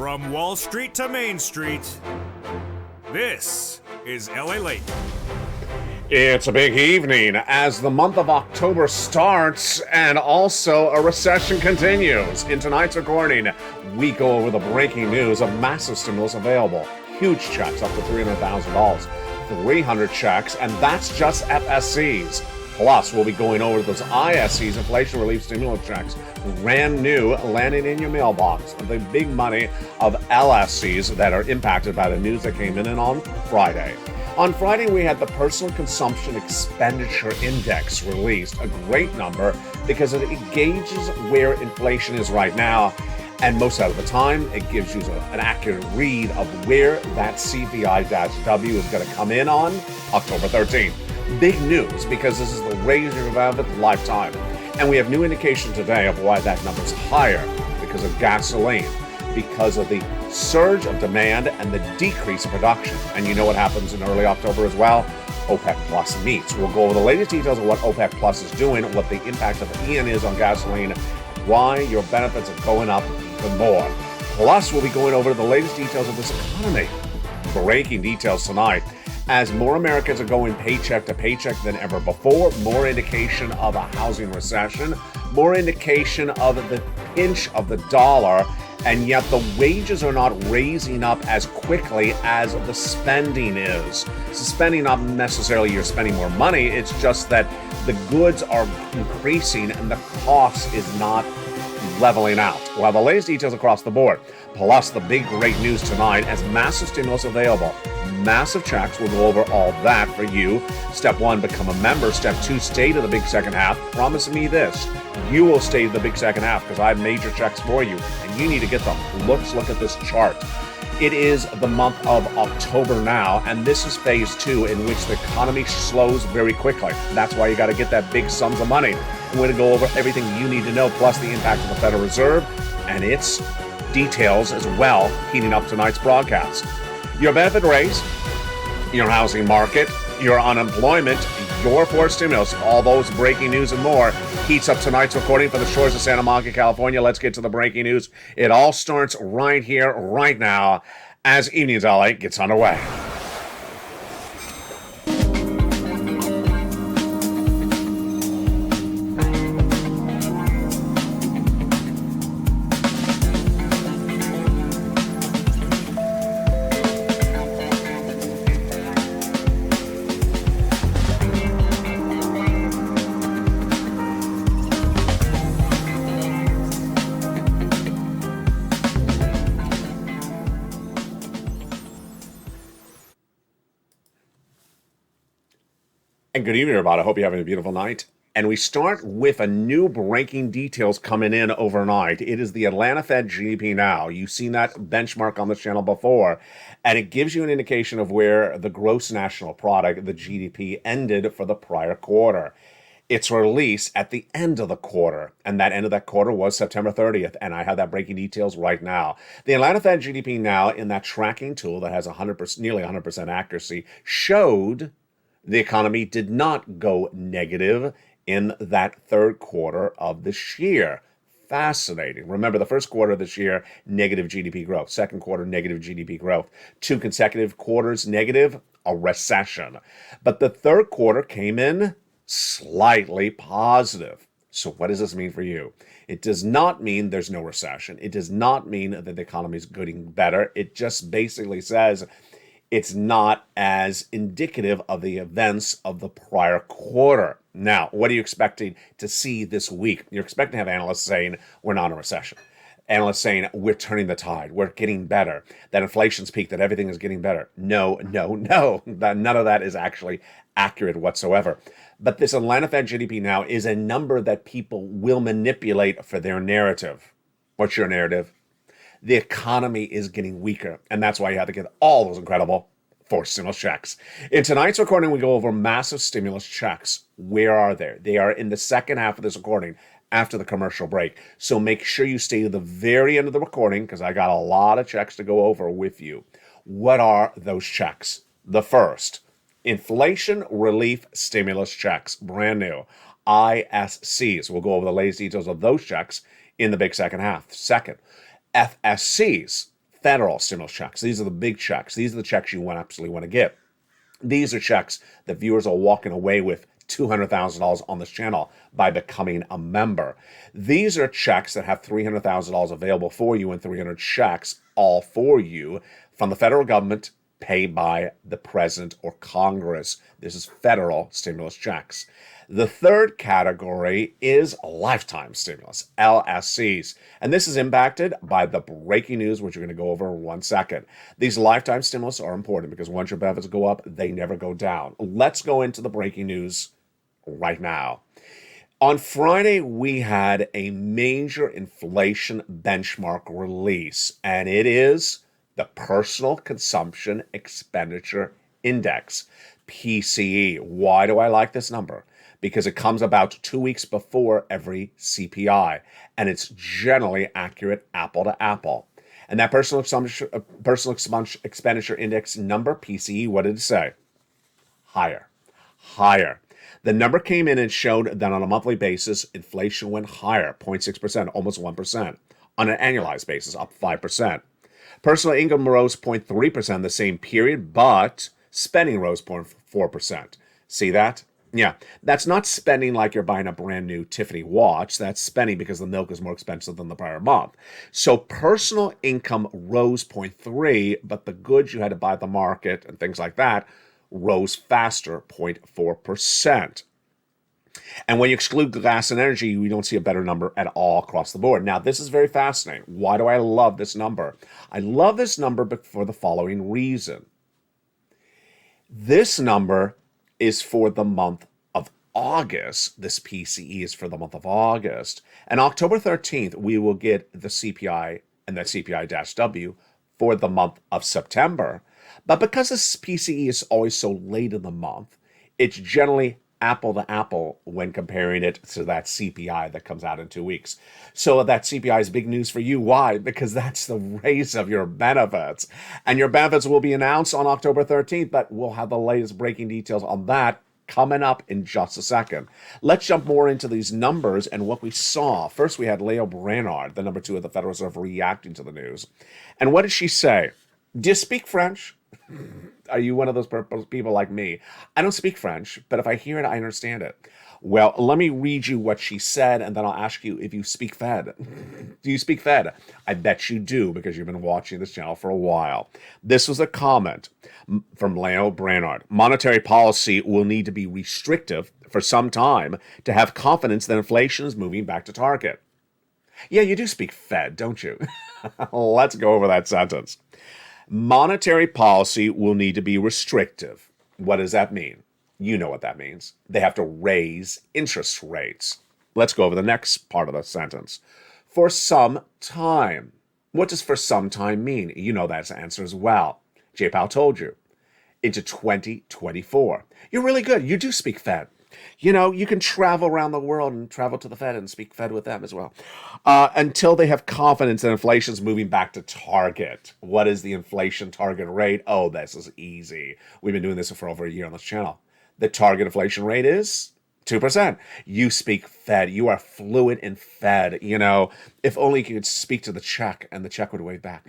From Wall Street to Main Street, this is LALATE. It's a big evening as the month of October starts and also a recession continues. In tonight's recording, we go over the breaking news of massive stimulus available. Huge checks up to $300,000, 300 checks, and that's just FSCs. Plus, we'll be going over those ISCs, inflation relief stimulus checks, brand new, landing in your mailbox. The big money of LSCs that are impacted by the news that came in on Friday. On Friday, we had the Personal Consumption Expenditure Index released, a great number because it gauges where inflation is right now. And most of the time, it gives you an accurate read of where that CPI-W is going to come in on October 13th. Big news because this is the raise of a lifetime. And we have new indication today of why that number's higher because of gasoline, because of the surge of demand and the decrease of production. And you know what happens in early October as well? OPEC Plus meets. We'll go over the latest details of what OPEC Plus is doing, what the impact of Ian is on gasoline, why your benefits are going up even more. Plus, we'll be going over the latest details of this economy. Breaking details tonight. As more Americans are going paycheck to paycheck than ever before, more indication of a housing recession, more indication of the pinch of the dollar, and yet the wages are not raising up as quickly as the spending is. So spending not necessarily you're spending more money, it's just that the goods are increasing and the cost is not leveling out. We'll have the latest details across the board. Plus the big great news tonight as massive stimulus available. Massive checks. We'll go over all that for you. Step 1, become a member. Step 2, stay to the big second half. Promise me this. You will stay to the big second half because I have major checks for you and you need to get them. Let's look at this chart. It is the month of October now, and this is phase 2 in which the economy slows very quickly. That's why you got to get that big sums of money. We're going to go over everything you need to know, plus the impact of the Federal Reserve and its details as well, heating up tonight's broadcast. Your benefit raise, your housing market, your unemployment, your forced stimulus, all those breaking news and more heats up tonight's recording for the shores of Santa Monica, California. Let's get to the breaking news. It all starts right here, right now, as Evenings LA gets underway. And good evening, everybody. I hope you're having a beautiful night. And we start with a new breaking details coming in overnight. It is the Atlanta Fed GDP now. You've seen that benchmark on this channel before, and it gives you an indication of where the gross national product, the GDP, ended for the prior quarter. It's released at the end of the quarter, and that end of that quarter was September 30th, and I have that breaking details right now. The Atlanta Fed GDP now, in that tracking tool that has 100%, nearly 100% accuracy, showed the economy did not go negative in that third quarter of this year. Fascinating. Remember, the first quarter of this year, negative GDP growth. Second quarter, negative GDP growth. 2 consecutive quarters negative, a recession. But the third quarter came in slightly positive. So what does this mean for you? It does not mean there's no recession. It does not mean that the economy is getting better. It just basically says it's not as indicative of the events of the prior quarter. Now, what are you expecting to see this week? You're expecting to have analysts saying we're not in a recession. Analysts saying we're turning the tide, we're getting better, that inflation's peaked, that everything is getting better. No. None of that is actually accurate whatsoever. But this Atlanta Fed GDP now is a number that people will manipulate for their narrative. What's your narrative? The economy is getting weaker, and that's why you have to get all those incredible forced stimulus checks. In tonight's recording, we go over massive stimulus checks. Where are they? They are in the second half of this recording after the commercial break. So make sure you stay to the very end of the recording because I got a lot of checks to go over with you. What are those checks? The first, inflation relief stimulus checks, brand new. ISCs. We'll go over the latest details of those checks in the big second half. Second, FSCs, federal stimulus checks. These are the big checks. These are the checks you absolutely want to get. These are checks that viewers are walking away with $200,000 on this channel by becoming a member. These are checks that have $300,000 available for you and 300 checks all for you from the federal government paid by the president or Congress. This is federal stimulus checks. The third category is lifetime stimulus, LSCs. And this is impacted by the breaking news, which we're going to go over in 1 second. These lifetime stimulus are important because once your benefits go up, they never go down. Let's go into the breaking news right now. On Friday, we had a major inflation benchmark release, and it is the Personal Consumption Expenditure Index, PCE. Why do I like this number? Because it comes about 2 weeks before every CPI, and it's generally accurate apple to apple. And that Personal Expenditure Index number, PCE, what did it say? Higher. The number came in and showed that on a monthly basis, inflation went higher, 0.6%, almost 1%. On an annualized basis, up 5%. Personal income rose 0.3% the same period, but spending rose 0.4%. See that? Yeah, that's not spending like you're buying a brand new Tiffany watch. That's spending because the milk is more expensive than the prior month. So personal income rose 0.3%, but the goods you had to buy at the market and things like that rose faster, 0.4%. And when you exclude gas and energy, we don't see a better number at all across the board. Now, this is very fascinating. Why do I love this number? I love this number for the following reason. This number is for the month of August. This PCE is for the month of August. And October 13th, we will get the CPI and the CPI-W for the month of September. But because this PCE is always so late in the month, it's generally apple to apple when comparing it to that CPI that comes out in 2 weeks. So that CPI is big news for you. Why? Because that's the raise of your benefits. And your benefits will be announced on October 13th, but we'll have the latest breaking details on that coming up in just a second. Let's jump more into these numbers and what we saw. First, we had Leo Brainard, the number 2 of the Federal Reserve, reacting to the news. And what did she say? Do you speak French? Are you one of those people like me? I don't speak French, but if I hear it, I understand it. Well, let me read you what she said, and then I'll ask you if you speak Fed. Do you speak Fed? I bet you do, because you've been watching this channel for a while. This was a comment from Leo Brainard. Monetary policy will need to be restrictive for some time to have confidence that inflation is moving back to target. Yeah, you do speak Fed, don't you? Let's go over that sentence. Monetary policy will need to be restrictive. What does that mean? You know what that means. They have to raise interest rates. Let's go over the next part of the sentence. For some time. What does for some time mean? You know that answer as well. J. Powell told you. Into 2024. You're really good. You do speak Fed. You know, you can travel around the world and travel to the Fed and speak Fed with them as well. Until they have confidence that inflation's moving back to target. What is the inflation target rate? Oh, this is easy. We've been doing this for over a year on this channel. The target inflation rate is 2%. You speak Fed. You are fluent in Fed. You know, if only you could speak to the check and the check would wave back.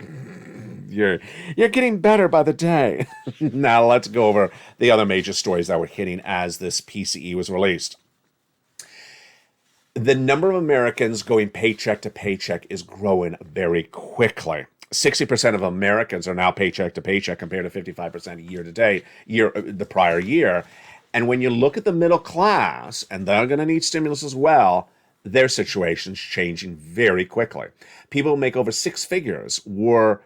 You're getting better by the day. Now let's go over the other major stories that were hitting as this PCE was released. The number of Americans going paycheck to paycheck is growing very quickly. 60% of Americans are now paycheck to paycheck compared to 55% year to date, the prior year. And when you look at the middle class, and they're going to need stimulus as well, their situation's changing very quickly. People who make over 6 figures were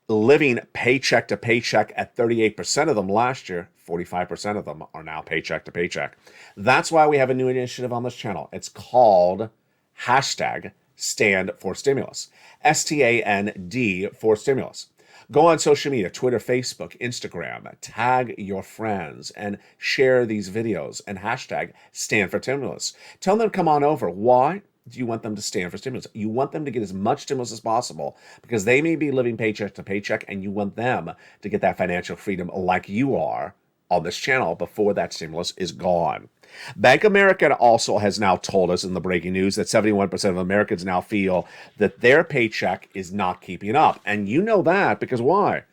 living paycheck to paycheck at 38% of them last year. 45% of them are now paycheck to paycheck. That's why we have a new initiative on this channel. It's called #StandForStimulus. STAND for stimulus. Go on social media, Twitter, Facebook, Instagram, tag your friends and share these videos and #StandForStimulus. Tell them to come on over. Why do you want them to stand for stimulus? You want them to get as much stimulus as possible because they may be living paycheck to paycheck and you want them to get that financial freedom like you are on this channel before that stimulus is gone. Bank of America also has now told us in the breaking news that 71% of Americans now feel that their paycheck is not keeping up. And you know that because why?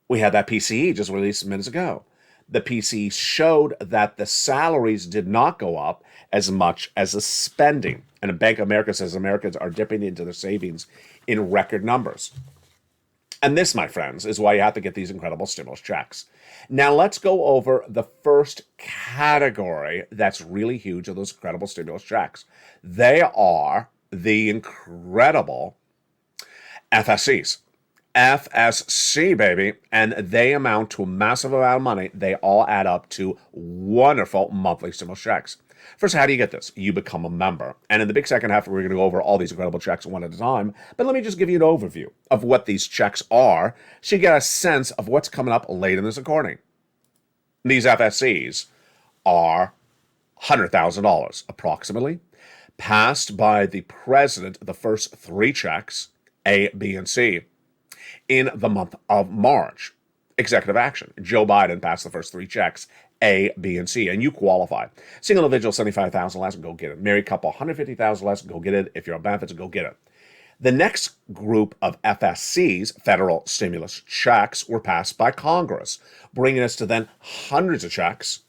We had that PCE just released minutes ago. The PCE showed that the salaries did not go up as much as the spending. And Bank of America says Americans are dipping into their savings in record numbers. And this, my friends, is why you have to get these incredible stimulus checks. Now, let's go over the first category that's really huge of those incredible stimulus checks. They are the incredible FSCs. FSC, baby, and they amount to a massive amount of money. They all add up to wonderful monthly stimulus checks. First, how do you get this? You become a member. And in the big second half, we're going to go over all these incredible checks one at a time. But let me just give you an overview of what these checks are so you get a sense of what's coming up late in this recording. These FSCs are $100,000 approximately, passed by the president, the first three checks, A, B, and C, in the month of March. Executive action. Joe Biden passed the first three checks, A, B, and C, and you qualify. Single individual, $75,000 less, go get it. Married couple, $150,000 less, go get it. If you're on benefits, go get it. The next group of FSCs, federal stimulus checks, were passed by Congress, bringing us to then hundreds of checks,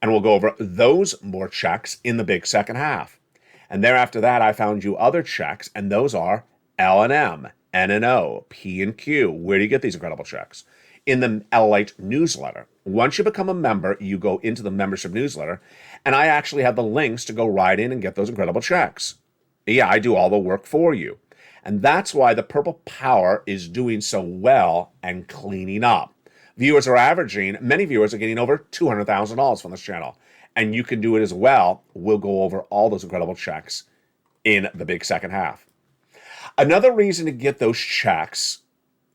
and we'll go over those more checks in the big second half. And thereafter that, I found you other checks, and those are L&M, N&O, P and Q. Where do you get these incredible checks? In the LALATE newsletter. Once you become a member, you go into the membership newsletter, and I actually have the links to go right in and get those incredible checks. Yeah, I do all the work for you. And that's why the Purple Power is doing so well and cleaning up. Viewers are averaging, many viewers are getting over $200,000 from this channel. And you can do it as well. We'll go over all those incredible checks in the big second half. Another reason to get those checks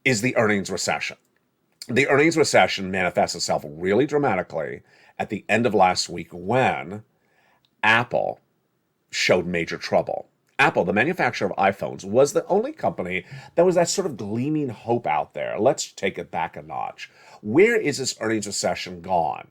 is the earnings recession. The earnings recession manifests itself really dramatically at the end of last week when Apple showed major trouble. Apple, the manufacturer of iPhones, was the only company that was that sort of gleaming hope out there. Let's take it back a notch. Where is this earnings recession gone?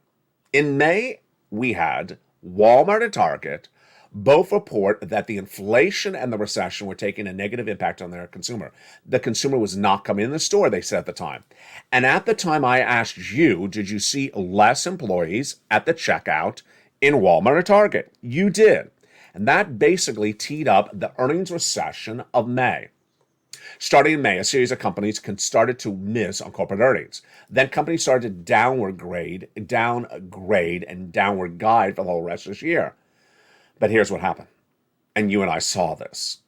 In May, we had Walmart and Target both report that the inflation and the recession were taking a negative impact on their consumer. The consumer was not coming in the store, they said at the time. And at the time I asked you, did you see less employees at the checkout in Walmart or Target? You did. And that basically teed up the earnings recession of May. Starting in May, a series of companies started to miss on corporate earnings. Then companies started to downgrade, and downward guide for the whole rest of this year. But here's what happened. And you and I saw this.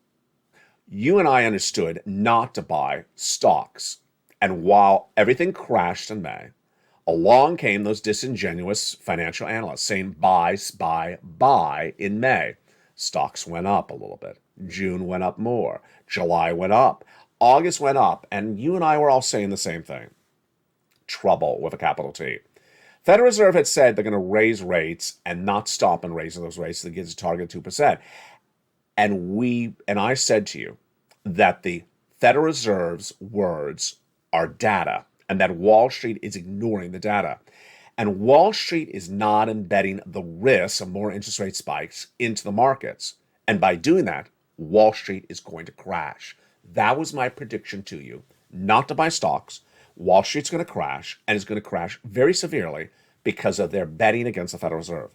You and I understood not to buy stocks. And while everything crashed in May, along came those disingenuous financial analysts saying buy in May. Stocks went up a little bit. June went up more. July went up. August went up. And you and I were all saying the same thing. Trouble with a capital T. Federal Reserve had said they're going to raise rates and not stop in raising those rates to get to target 2%. And I said to you that the Federal Reserve's words are data and that Wall Street is ignoring the data. And Wall Street is not embedding the risk of more interest rate spikes into the markets. And by doing that, Wall Street is going to crash. That was my prediction to you, not to buy stocks. Wall Street's going to crash, and it's going to crash very severely because of their betting against the Federal Reserve.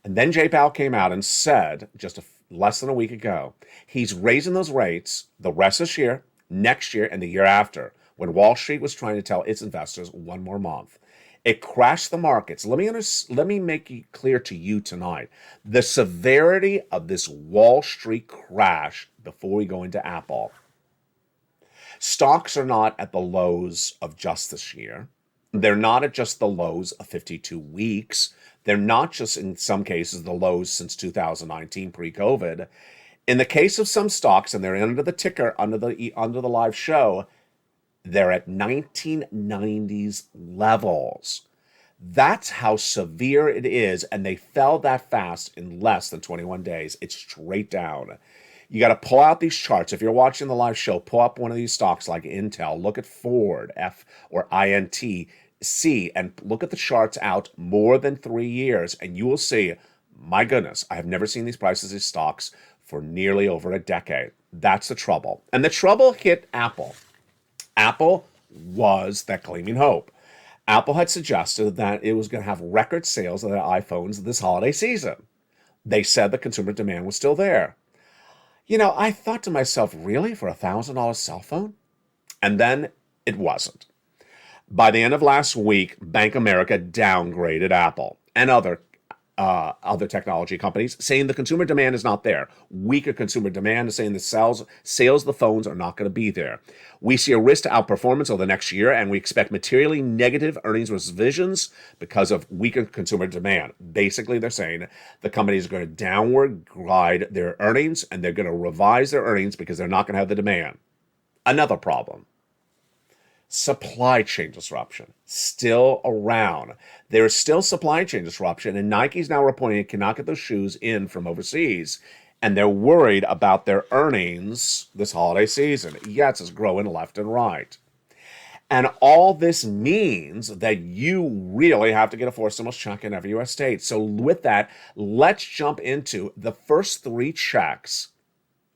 And then Jay Powell came out and said, just less than a week ago, he's raising those rates the rest of this year, next year, and the year after, when Wall Street was trying to tell its investors one more month. It crashed the markets. Let me make it clear to you tonight, the severity of this Wall Street crash before we go into Apple. Stocks are not at the lows of just this year. They're not at just the lows of 52 weeks. They're not just, in some cases, the lows since 2019 pre-COVID. In the case of some stocks, and they're under the ticker, under the live show, they're at 1990s levels. That's how severe it is, and they fell that fast in less than 21 days. It's straight down. You got to pull out these charts. If you're watching the live show, pull up one of these stocks like Intel, look at Ford, F or INTC, and look at the charts out more than 3 years, and you will see My goodness, I have never seen these prices of stocks for nearly over a decade. That's the trouble. And the trouble hit Apple. Apple was that gleaming hope. Apple had suggested that it was going to have record sales of their iPhones this holiday season. They said the consumer demand was still there. I thought to myself, really, for a $1,000 cell phone? And then it wasn't. By the end of last week, Bank of America downgraded Apple and other technology companies, saying the consumer demand is not there. Weaker consumer demand is saying the sales of the phones are not going to be there. We see a risk to outperformance over the next year, and we expect materially negative earnings revisions because of weaker consumer demand. Basically, they're saying the companies are going to downward glide their earnings, and they're going to revise their earnings because they're not going to have the demand. Another problem. Supply chain disruption still around. There is still supply chain disruption, and Nike's now reporting it cannot get those shoes in from overseas, and they're worried about their earnings this holiday season. Yes, it's growing left and right. And all this means that you really have to get a forced stimulus check in every U.S. state. So with that, let's jump into the first 3 checks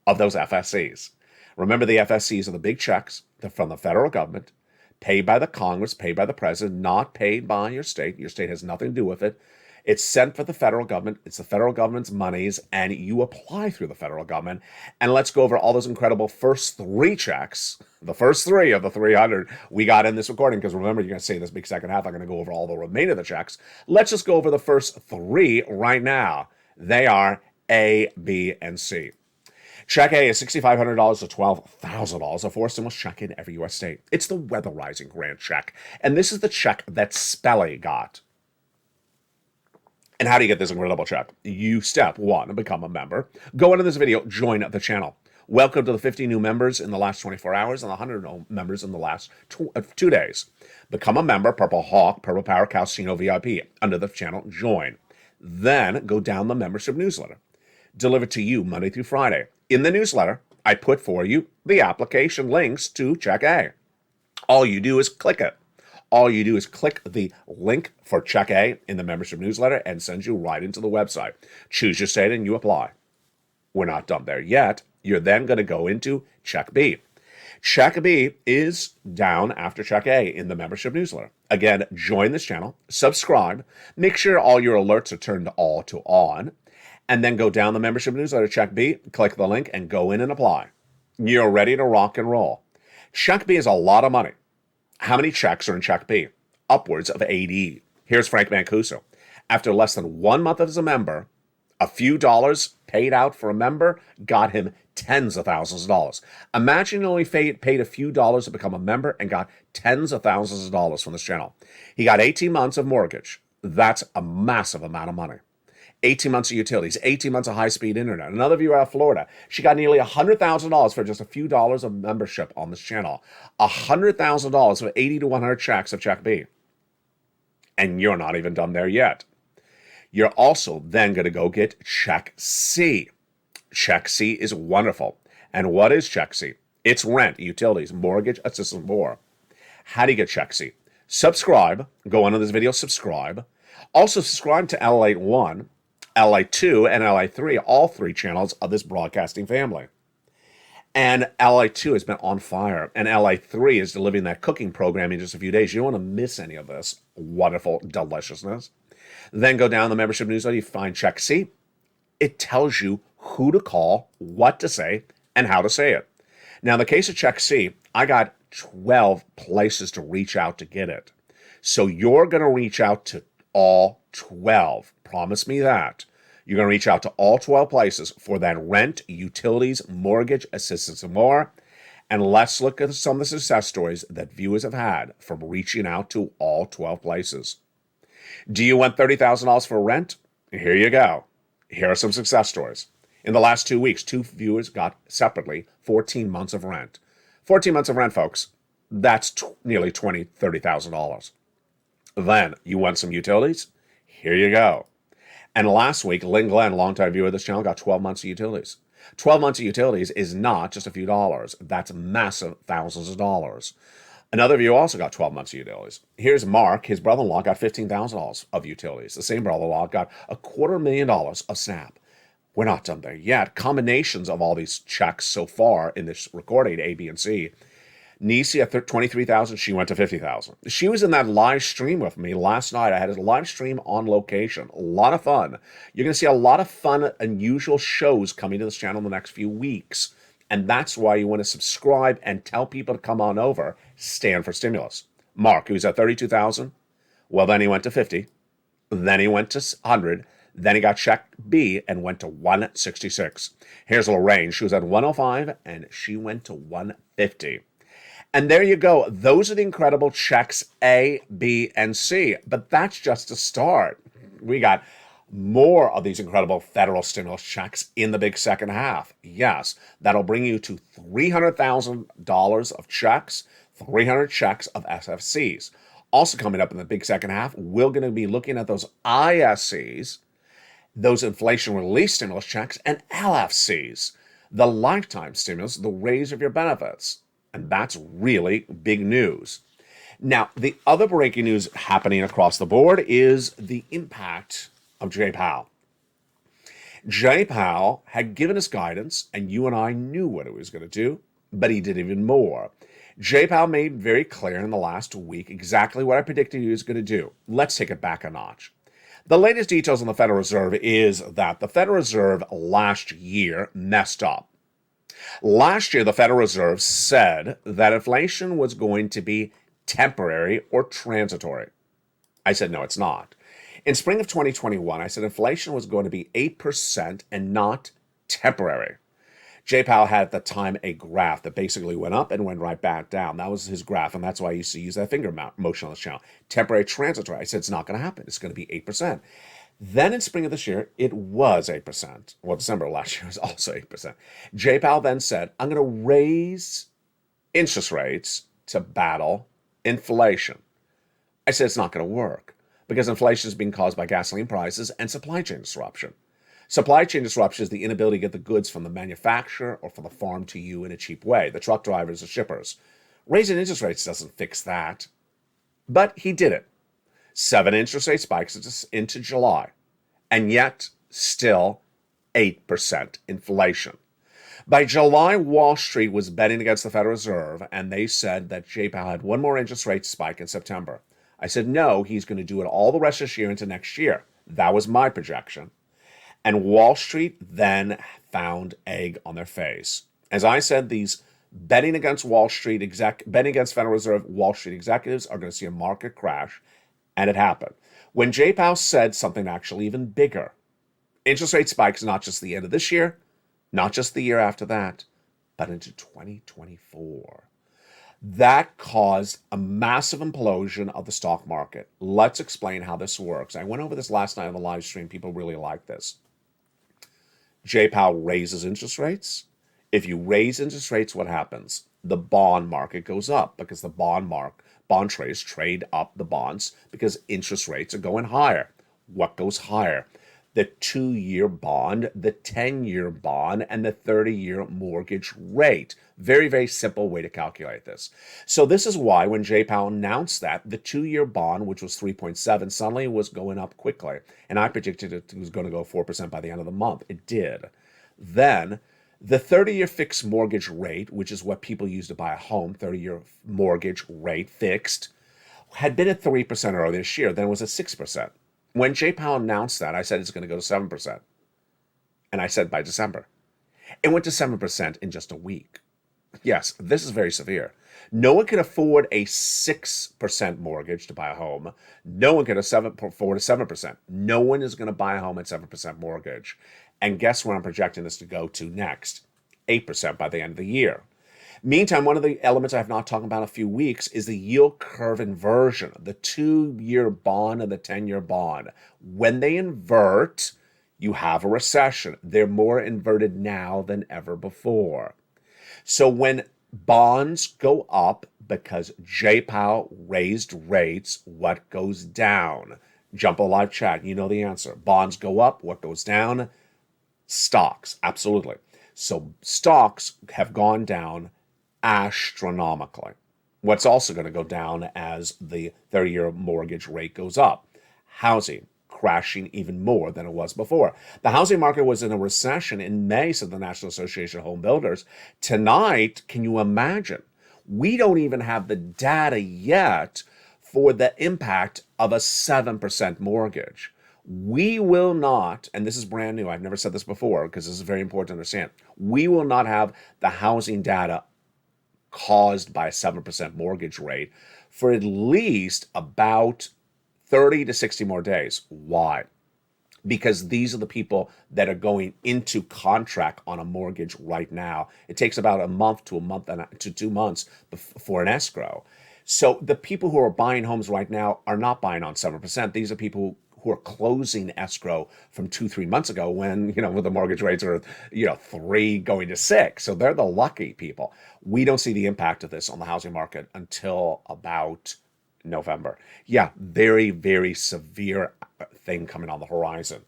of those FSCs. Remember, the FSCs are the big checks. They're from the federal government, paid by the Congress, paid by the president, not paid by your state. Your state has nothing to do with it. It's sent for the federal government. It's the federal government's monies, and you apply through the federal government. And let's go over all those incredible first 3 checks, the first 3 of the 300 we got in this recording, because remember, you're going to see this big second half, I'm going to go over all the remainder of the checks. Let's just go over the first 3 right now. They are A, B, and C. Check A is $6,500 to $12,000, a forced stimulus check in every U.S. state. It's the weatherizing grant check, and this is the check that Spelly got. And how do you get this incredible check? You, step 1, become a member. Go into this video, join the channel. Welcome to the 50 new members in the last 24 hours and the 100 new members in the last 2 days. Become a member, Purple Hawk, Purple Power, Calcino VIP. Under the channel, join. Then go down the membership newsletter. Delivered to you Monday through Friday. In the newsletter, I put for you the application links to Check A. All you do is click it. All you do is click the link for Check A in the membership newsletter and sends you right into the website. Choose your state and you apply. We're not done there yet. You're then going to go into Check B. Check B is down after Check A in the membership newsletter. Again, join this channel, subscribe, make sure all your alerts are turned all to on, and then go down the membership newsletter, Check B, click the link, and go in and apply. You're ready to rock and roll. Check B is a lot of money. How many checks are in Check B? Upwards of 80. Here's Frank Mancuso. After less than 1 month as a member, a few dollars paid out for a member got him tens of thousands of dollars. Imagine he only paid a few dollars to become a member and got tens of thousands of dollars from this channel. He got 18 months of mortgage. That's a massive amount of money. 18 months of utilities, 18 months of high-speed internet. Another viewer out of Florida, she got nearly $100,000 for just a few dollars of membership on this channel. $100,000 for 80 to 100 checks of Check B. And you're not even done there yet. You're also then going to go get Check C. Check C is wonderful. And what is Check C? It's rent, utilities, mortgage, assistance, more. How do you get Check C? Subscribe. Go under this video, subscribe. Also subscribe to LALATE 1, LALATE 2, and LALATE 3, all 3 channels of this broadcasting family. And LALATE 2 has been on fire, and LALATE 3 is delivering that cooking program in just a few days. You don't want to miss any of this wonderful deliciousness. Then go down the membership newsletter, you find Check C. It tells you who to call, what to say, and how to say it. Now, in the case of Check C, I got 12 places to reach out to get it. So you're going to reach out to all 12. Promise me that. You're going to reach out to all 12 places for that rent, utilities, mortgage, assistance, and more. And let's look at some of the success stories that viewers have had from reaching out to all 12 places. Do you want $30,000 for rent? Here you go. Here are some success stories. In the last 2 weeks, 2 viewers got separately 14 months of rent. 14 months of rent, folks. That's nearly $20,000, $30,000. Then, you want some utilities? Here you go. And last week, Lynn Glenn, longtime viewer of this channel, got 12 months of utilities. 12 months of utilities is not just a few dollars. That's massive thousands of dollars. Another of you also got 12 months of utilities. Here's Mark. His brother-in-law got $15,000 of utilities. The same brother-in-law got $250,000 of SNAP. We're not done there yet. Combinations of all these checks so far in this recording, A, B, and C. Nisi at 23,000. She went to 50,000. She was in that live stream with me last night. I had a live stream on location. A lot of fun. You're going to see a lot of fun, unusual shows coming to this channel in the next few weeks. And that's why you want to subscribe and tell people to come on over. Stand for stimulus. Mark, who's at 32,000. Well, then he went to 50. Then he went to 100. Then he got check B and went to 166. Here's Lorraine. She was at 105 and she went to 150. And there you go. Those are the incredible checks A, B, and C. But that's just a start. We got more of these incredible federal stimulus checks in the big second half. Yes, that'll bring you to $300,000 of checks, 300 checks of SFCs. Also coming up in the big second half, we're going to be looking at those ISCs, those inflation relief stimulus checks, and LFCs, the lifetime stimulus, the raise of your benefits. And that's really big news. Now, the other breaking news happening across the board is the impact of Jay Powell. Jay Powell had given us guidance, and you and I knew what he was going to do, but he did even more. Jay Powell made very clear in the last week exactly what I predicted he was going to do. Let's take it back a notch. The latest details on the Federal Reserve is that the Federal Reserve last year messed up. Last year, the Federal Reserve said that inflation was going to be temporary or transitory. I said, no, it's not. In spring of 2021, I said inflation was going to be 8% and not temporary. Jay Powell had at the time a graph that basically went up and went right back down. That was his graph, and that's why I used to use that finger motion on this channel. Temporary, transitory. I said it's not going to happen. It's going to be 8%. Then in spring of this year, it was 8%. Well, December of last year was also 8%. Jay Powell then said, I'm going to raise interest rates to battle inflation. I said it's not going to work because inflation is being caused by gasoline prices and supply chain disruption. Supply chain disruption is the inability to get the goods from the manufacturer or from the farm to you in a cheap way, the truck drivers, the shippers. Raising interest rates doesn't fix that. But he did it. 7 interest rate spikes into July, and yet still 8% inflation. By July, Wall Street was betting against the Federal Reserve, and they said that Jay Powell had one more interest rate spike in September. I said, no, he's going to do it all the rest of this year into next year. That was my projection. And Wall Street then found egg on their face. As I said, these betting against betting against Federal Reserve Wall Street executives are going to see a market crash, and it happened. When Jay Powell said something actually even bigger, interest rate spikes not just the end of this year, not just the year after that, but into 2024. That caused a massive implosion of the stock market. Let's explain how this works. I went over this last night on the live stream. People really like this. Jay Powell raises interest rates. If you raise interest rates, what happens? The bond market goes up because the bond traders trade up the bonds because interest rates are going higher. What goes higher? The 2-year bond, the 10-year bond, and the 30-year mortgage rate. Very, very simple way to calculate this. So this is why when Jay Powell announced that, the 2-year bond, which was 3.7, suddenly was going up quickly. And I predicted it was going to go 4% by the end of the month. It did. Then the 30-year fixed mortgage rate, which is what people use to buy a home, 30-year mortgage rate fixed, had been at 3% earlier this year. Then it was at 6%. When Jay Powell announced that, I said it's going to go to 7%. And I said by December. It went to 7% in just a week. Yes, this is very severe. No one can afford a 6% mortgage to buy a home. No one can afford a 7%. No one is going to buy a home at 7% mortgage. And guess where I'm projecting this to go to next? 8% by the end of the year. Meantime, one of the elements I have not talked about in a few weeks is the yield curve inversion, the 2-year bond and the 10-year bond. When they invert, you have a recession. They're more inverted now than ever before. So when bonds go up because Jay Powell raised rates, what goes down? Jump a live chat, you know the answer. Bonds go up, what goes down? Stocks, absolutely. So stocks have gone down astronomically. What's also going to go down as the 30-year mortgage rate goes up? Housing crashing even more than it was before. The housing market was in a recession in May, said the National Association of Home Builders. Tonight, can you imagine? We don't even have the data yet for the impact of a 7% mortgage. We will not, and this is brand new, I've never said this before because this is very important to understand, we will not have the housing data caused by a 7% mortgage rate for at least about 30 to 60 more days. Why? Because these are the people that are going into contract on a mortgage right now. It takes about a month to 2 months for an escrow. So the people who are buying homes right now are not buying on 7%. These are people who are closing escrow from 2-3 months ago when the mortgage rates are 3 going to 6. So they're the lucky people. We don't see the impact of this on the housing market until about November. Yeah, very, very severe thing coming on the horizon.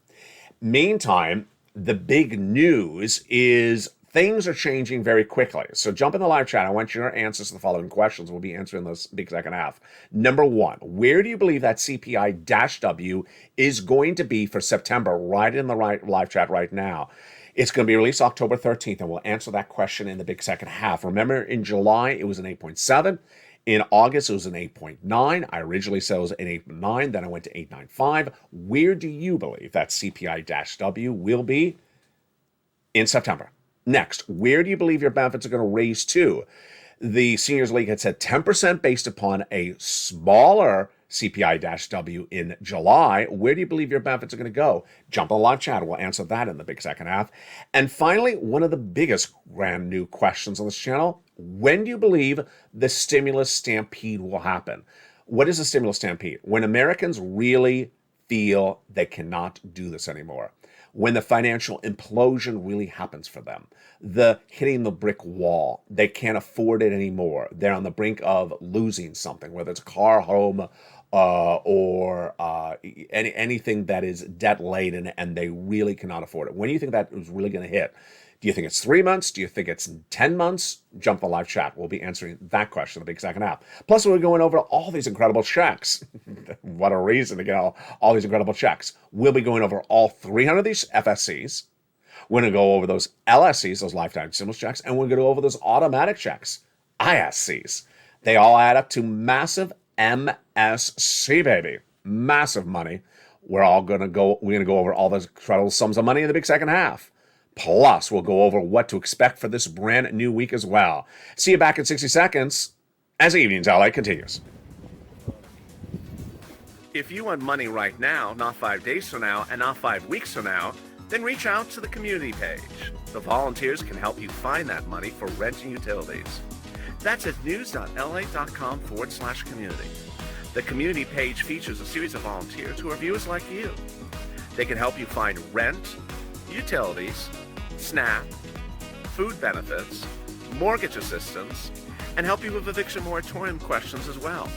Meantime, the big news is things are changing very quickly. So jump in the live chat. I want your answers to the following questions. We'll be answering this big second half. Number one, where do you believe that CPI-W is going to be for September? Right in the live chat right now. It's going to be released October 13th, and we'll answer that question in the big second half. Remember, in July, it was an 8.7. In August, it was an 8.9. I originally said it was an 8.9. Then I went to 8.95. Where do you believe that CPI-W will be in September? Next, where do you believe your benefits are going to raise to? The Seniors League had said 10% based upon a smaller CPI-W in July. Where do you believe your benefits are going to go? Jump on the live chat. We'll answer that in the big second half. And finally, one of the biggest brand new questions on this channel, when do you believe the stimulus stampede will happen? What is a stimulus stampede? When Americans really feel they cannot do this anymore. When the financial implosion really happens for them, the hitting the brick wall, they can't afford it anymore. They're on the brink of losing something, whether it's a car, home, or anything that is debt laden, and they really cannot afford it. When do you think that is really going to hit? Do you think it's 3 months? Do you think it's 10 months? Jump the live chat. We'll be answering that question in the big second half. Plus, we're going over all these incredible checks. What a reason to get all these incredible checks. We'll be going over all 300 of these FSCs. We're going to go over those LSCs, those lifetime stimulus checks, and we're going to go over those automatic checks, ISCs. They all add up to massive MSC, baby. Massive money. We're going to go over all those incredible sums of money in the big second half. Plus, we'll go over what to expect for this brand new week as well. See you back in 60 seconds as Evenings LA continues. If you want money right now, not 5 days from now, and not 5 weeks from now, then reach out to the community page. The volunteers can help you find that money for rent and utilities. That's at news.la.com/community. The community page features a series of volunteers who are viewers like you. They can help you find rent, utilities, SNAP, food benefits, mortgage assistance, and help you with eviction moratorium questions as well.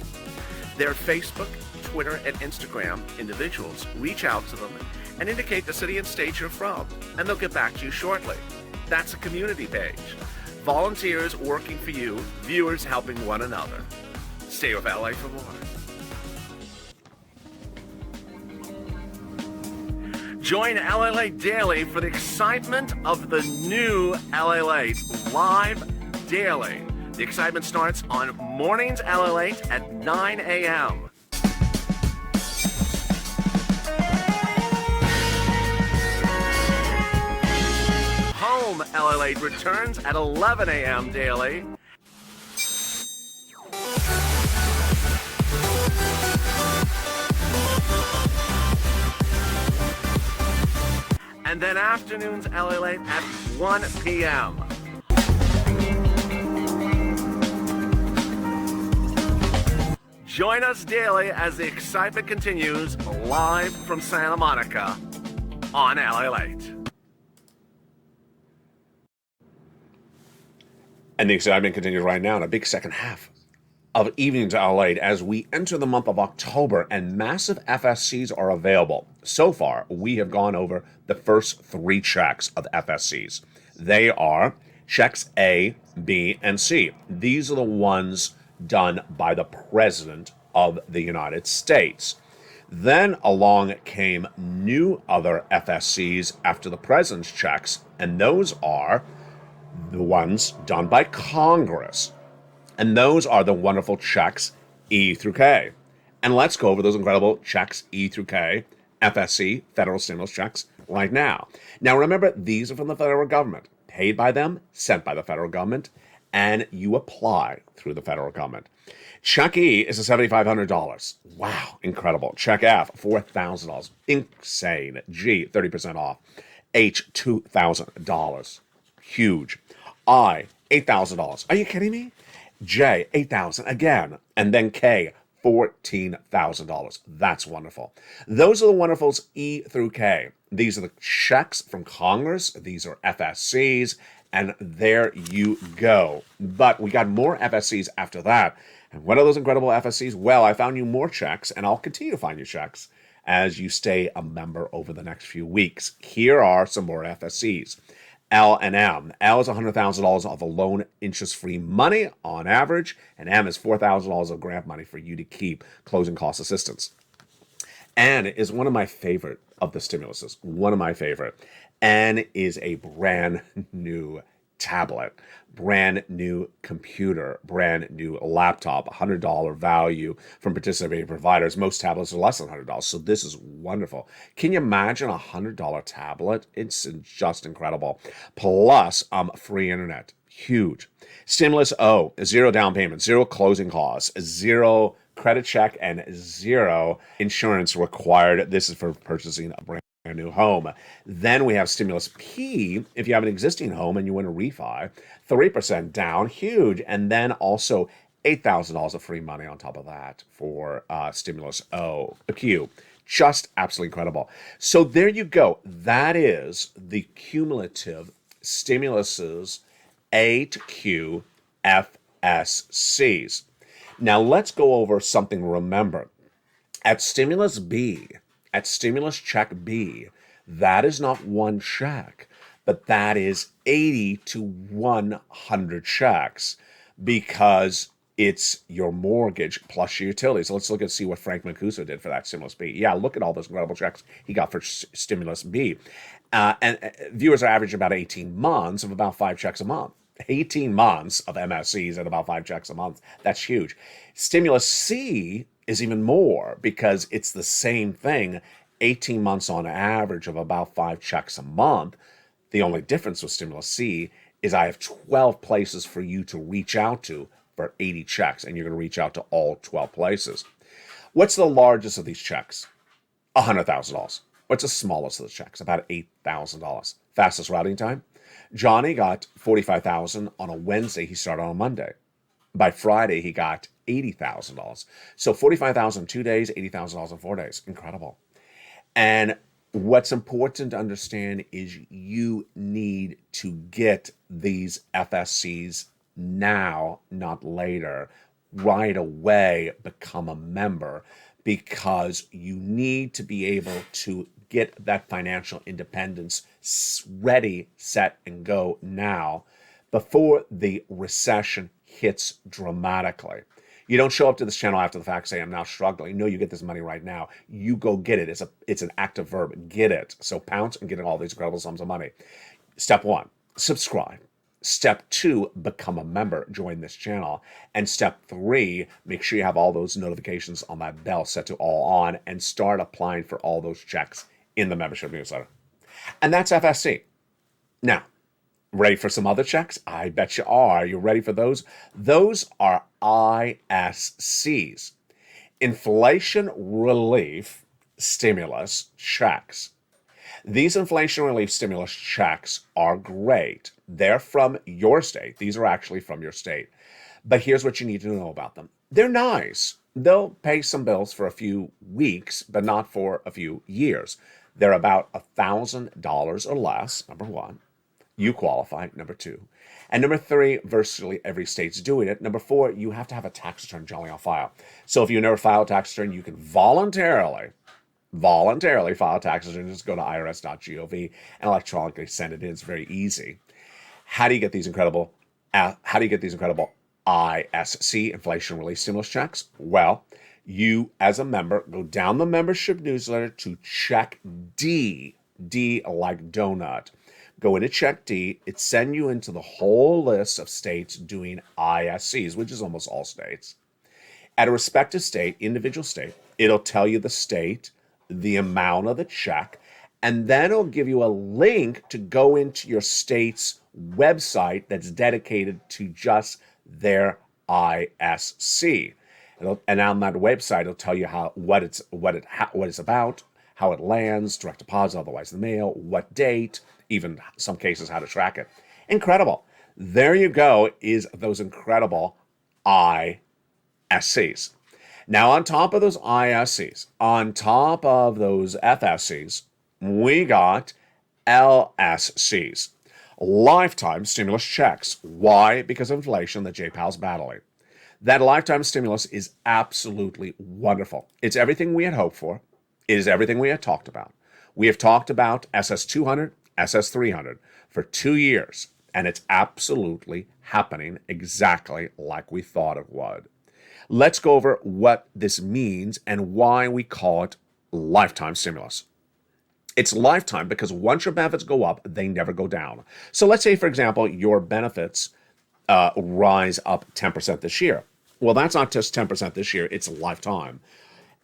Their Facebook, Twitter, and Instagram individuals reach out to them and indicate the city and state you're from, and they'll get back to you shortly. That's a community page. Volunteers working for you, viewers helping one another. Stay with LA for more. Join LALATE Daily for the excitement of the new LALATE live daily. The excitement starts on mornings LALATE at 9 a.m. Home LALATE returns at 11 a.m. daily. And then afternoons LALATE at 1 p.m. Join us daily as the excitement continues live from Santa Monica on LALATE. And the excitement continues right now in a big second half of Evenings LALATE as we enter the month of October, and massive FSCs are available. So far, we have gone over the first 3 checks of FSCs. They are checks A, B, and C. These are the ones done by the President of the United States. Then along came new other FSCs after the President's checks, and those are the ones done by Congress. And those are the wonderful checks E through K. And let's go over those incredible checks E through K, FSC, federal stimulus checks, right now. Now remember, these are from the federal government, paid by them, sent by the federal government, and you apply through the federal government. Check E is $7,500. Wow, incredible. Check F, $4,000. Insane. G, 30% off. H, $2,000. Huge. I, $8,000. Are you kidding me? J, $8,000 again. And then K, $14,000. That's wonderful. Those are the wonderfuls E through K. These are the checks from Congress. These are FSCs. And there you go. But we got more FSCs after that. And what are those incredible FSCs? Well, I found you more checks, and I'll continue to find you checks as you stay a member over the next few weeks. Here are some more FSCs. L and M. L is $100,000 of a loan interest-free money on average, and M is $4,000 of grant money for you to keep closing cost assistance. N is one of my favorite of the stimuluses, one of my favorite. N is a brand new tablet, brand new computer, brand new laptop, $100 value from participating providers. Most tablets are less than $100, so this is wonderful. Can you imagine a $100 tablet? It's just incredible. Plus, free internet. Huge. Stimulus O, zero down payment, zero closing costs, zero credit check, and zero insurance required. This is for purchasing a brand new home. Then we have Stimulus P, if you have an existing home and you want to refi, 3% down, huge. And then also $8,000 of free money on top of that for Stimulus O, Q. Just absolutely incredible. So there you go. That is the cumulative stimuluses A to Q FSCs. Now let's go over something to remember. At Stimulus B, at Stimulus Check B, that is not one check, but that is 80 to 100 checks because it's your mortgage plus your utilities. So let's look and see what Frank Mancuso did for that Stimulus B. Yeah, look at all those incredible checks he got for Stimulus B. And viewers are averaging about 18 months of about 5 checks a month. 18 months of MSCs at about 5 checks a month. That's huge. Stimulus C is even more because it's the same thing, 18 months on average of about 5 checks a month. The only difference with Stimulus C is I have 12 places for you to reach out to for 80 checks, and you're going to reach out to all 12 places. What's the largest of these checks? $100,000. What's the smallest of the checks? About $8,000. Fastest routing time? Johnny got $45,000 on a Wednesday. He started on a Monday. By Friday, he got $80,000. So $45,000 in 2 days, $80,000 in 4 days. Incredible. And what's important to understand is you need to get these FSCs now, not later. Right away, become a member because you need to be able to get that financial independence ready, set, and go now before the recession hits dramatically. You don't show up to this channel after the fact say, I'm now struggling. No, you get this money right now. You go get it. It's an active verb. Get it. So pounce and get all these incredible sums of money. Step 1, subscribe. Step 2, become a member. Join this channel. And step 3, make sure you have all those notifications on that bell set to all on and start applying for all those checks in the membership newsletter. And that's FSC. Now, ready for some other checks? I bet you are. You ready for those? Those are ISCs. Inflation Relief Stimulus Checks. These inflation relief stimulus checks are great. They're from your state. These are actually from your state. But here's what you need to know about them. They're nice. They'll pay some bills for a few weeks, but not for a few years. They're about $1,000 or less, number 1. You qualify, number 2. And number 3, virtually every state's doing it. Number 4, you have to have a tax return generally on file. So if you never file a tax return, you can voluntarily file a tax return. Just go to irs.gov and electronically send it in. It's very easy. How do you get these incredible ISC, inflation relief stimulus checks? Well, you as a member go down the membership newsletter to check D, D like donut. Go into check D, it sends you into the whole list of states doing ISCs, which is almost all states. At a respective state, individual state, it'll tell you the state, the amount of the check, and then it'll give you a link to go into your state's website that's dedicated to just their ISC. And on that website, it'll tell you what it's about, how it lands, direct deposit, otherwise in the mail, what date, even some cases how to track it. Incredible. There you go, is those incredible ISCs. Now, on top of those ISCs, on top of those FSCs, we got LSCs, lifetime stimulus checks. Why? Because of inflation that JPAL's battling. That lifetime stimulus is absolutely wonderful. It's everything we had hoped for. It is everything we had talked about. We have talked about SS200, SS300 for 2 years, and it's absolutely happening exactly like we thought it would. Let's go over what this means and why we call it lifetime stimulus. It's lifetime because once your benefits go up, they never go down. So let's say, for example, your benefits rise up 10% this year. Well, that's not just 10% this year, it's lifetime.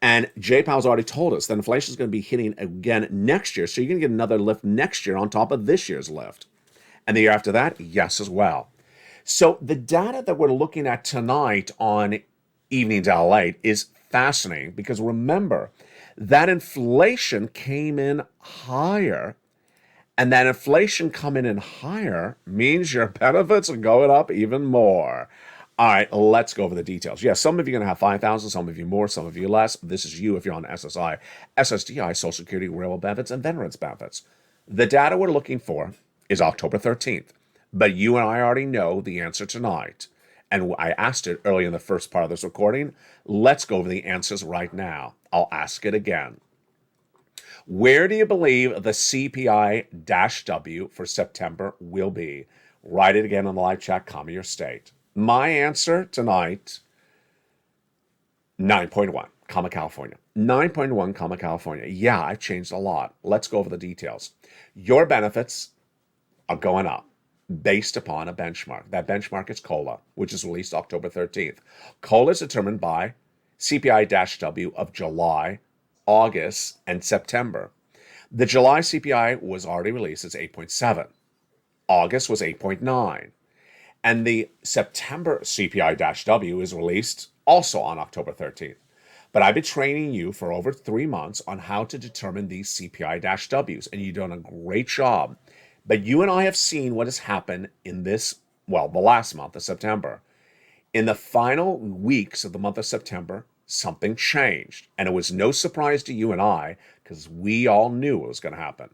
And JPAL's already told us that inflation is going to be hitting again next year. So you're going to get another lift next year on top of this year's lift. And the year after that, yes, as well. So the data that we're looking at tonight on Evenings LALATE is fascinating because remember that inflation came in higher, and that inflation coming in higher means your benefits are going up even more. All right, let's go over the details. Yeah, some of you are going to have 5,000, some of you more, some of you less. This is you if you're on SSI, SSDI, Social Security, Railroad benefits, and Veterans benefits. The data we're looking for is October 13th, but you and I already know the answer tonight. And I asked it early in the first part of this recording. Let's go over the answers right now. I'll ask it again. Where do you believe the CPI-W for September will be? Write it again on the live chat, comma your state. My answer tonight, 9.1, comma California. 9.1, comma California. Yeah, I've changed a lot. Let's go over the details. Your benefits are going up based upon a benchmark. That benchmark is COLA, which is released October 13th. COLA is determined by CPI-W of July, August, and September. The July CPI was already released. It's 8.7. August was 8.9. And the September CPI-W is released also on October 13th. But I've been training you for over 3 months on how to determine these CPI-Ws, and you've done a great job. But you and I have seen what has happened in the last month of September. In the final weeks of the month of September, something changed. And it was no surprise to you and I because we all knew it was going to happen.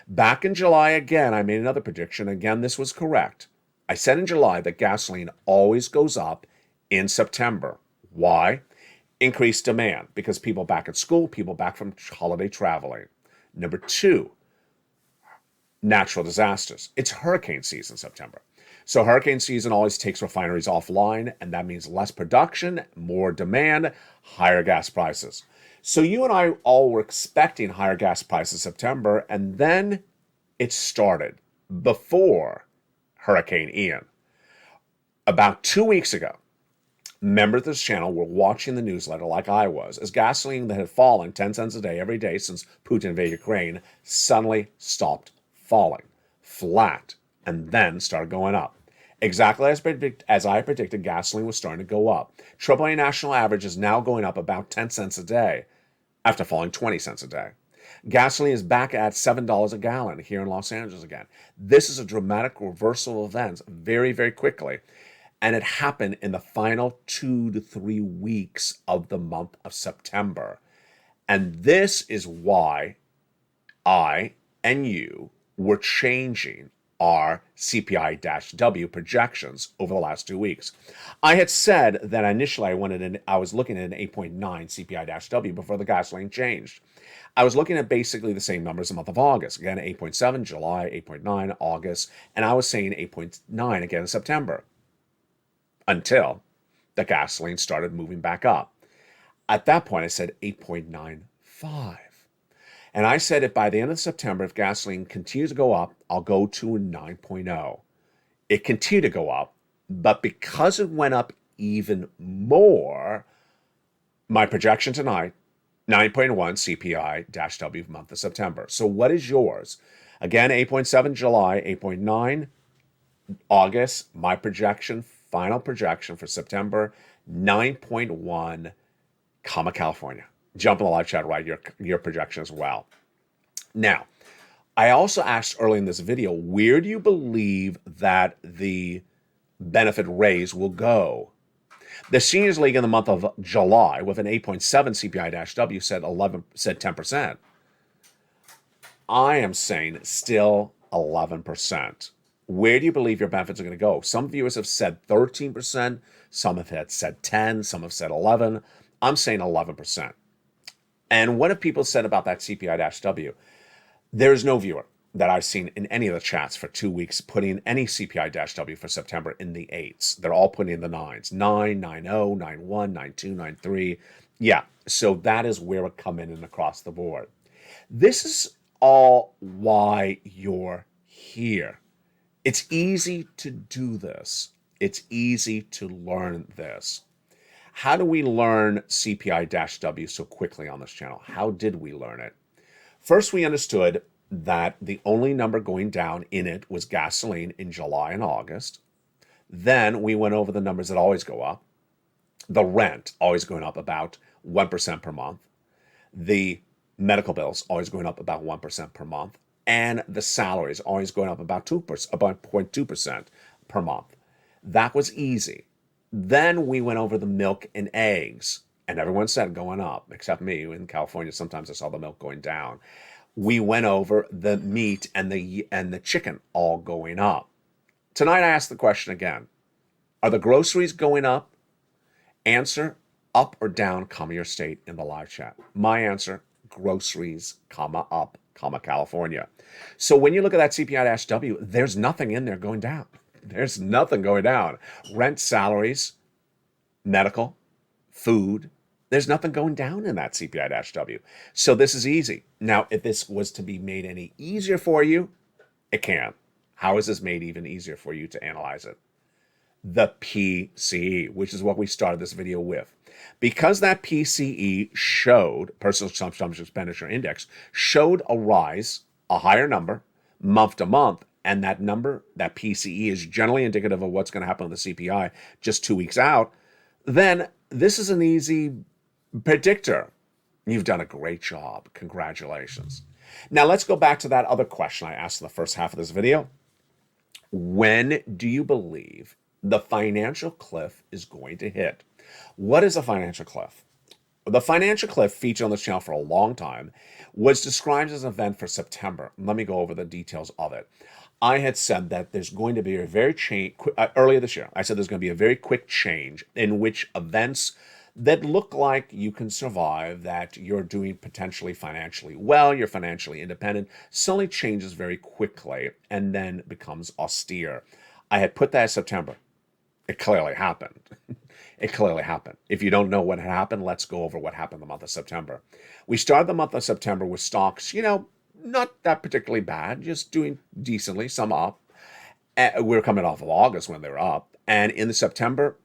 Back in July again, I made another prediction. Again, this was correct. I said in July that gasoline always goes up in September. Why? Increased demand because people back at school, people back from holiday traveling. Number 2, natural disasters. It's hurricane season September. So hurricane season always takes refineries offline, and that means less production, more demand, higher gas prices. So you and I all were expecting higher gas prices in September, and then it started before Hurricane Ian. About 2 weeks ago, members of this channel were watching the newsletter like I was, as gasoline that had fallen 10 cents a day every day since Putin invaded Ukraine suddenly stopped falling, flat, and then started going up. Exactly as I predicted, gasoline was starting to go up. AAA national average is now going up about 10 cents a day after falling 20 cents a day. Gasoline is back at $7 a gallon here in Los Angeles again. This is a dramatic reversal of events very, very quickly. And it happened in the final 2 to 3 weeks of the month of September. And this is why I and you were changing our CPI-W projections over the last 2 weeks. I had said that initially I was looking at an 8.9 CPI-W before the gasoline changed. I was looking at basically the same numbers the month of August. Again, 8.7, July, 8.9, August, and I was saying 8.9 again in September. until the gasoline started moving back up. At that point, I said 8.95. And I said, if by the end of September, if gasoline continues to go up, I'll go to a 9.0. It continued to go up, but because it went up even more, my projection tonight, 9.1 CPI-W for month of September. So what is yours? Again, 8.7 July, 8.9 August. My projection, final projection for September, 9.1, comma California. Jump in the live chat, write your projection as well. Now, I also asked early in this video, where do you believe that the benefit raise will go? The Seniors League in the month of July, with an 8.7 CPI-W, said 10%. I am saying still 11%. Where do you believe your benefits are going to go? Some viewers have said 13%. Some have said 10. Some have said 11. I'm saying 11%. And what have people said about that CPI-W? There's no viewer that I've seen in any of the chats for 2 weeks putting any CPI-W for September in the 8s. They're all putting in the 9s. 9, 9.0, 9.1, 9.2, 9.3. Yeah, so that is where it come in and across the board. This is all why you're here. It's easy to do this. It's easy to learn this. How do we learn CPI-W so quickly on this channel? How did we learn it? First, we understood that the only number going down in it was gasoline in July and August. Then we went over the numbers that always go up. The rent always going up about 1% per month. The medical bills always going up about 1% per month. And the salaries always going up about 0.2% per month. That was easy. Then we went over the milk and eggs, and everyone said going up, except me. In California, sometimes I saw the milk going down. We went over the meat and the chicken all going up. Tonight I asked the question again. Are the groceries going up? Answer, up or down, comma your state in the live chat. My answer, groceries, comma up, comma California. So when you look at that CPI-W, there's nothing in there going down. There's nothing going down. Rent, salaries, medical, food, there's nothing going down in that CPI-W. So this is easy. Now, if this was to be made any easier for you, it can. How is this made even easier for you to analyze it? The PCE, which is what we started this video with. Because that PCE showed, Personal Consumption Expenditure Index, showed a rise, a higher number, month to month, and that number, that PCE, is generally indicative of what's going to happen with the CPI just 2 weeks out, then this is an easy predictor. You've done a great job. Congratulations. Now let's go back to that other question I asked in the first half of this video. When do you believe the financial cliff is going to hit? What is a financial cliff? The financial cliff, featured on this channel for a long time, was described as an event for September. Let me go over the details of it. I had said that there's going to be a very earlier this year, I said there's going to be a very quick change in which events that look like you can survive, that you're doing potentially financially well, you're financially independent, suddenly changes very quickly and then becomes austere. I had put that as September. It clearly happened. It clearly happened. If you don't know what happened, let's go over what happened the month of September. We started the month of September with stocks, not that particularly bad, just doing decently, some up. We were coming off of August when they were up. And in September,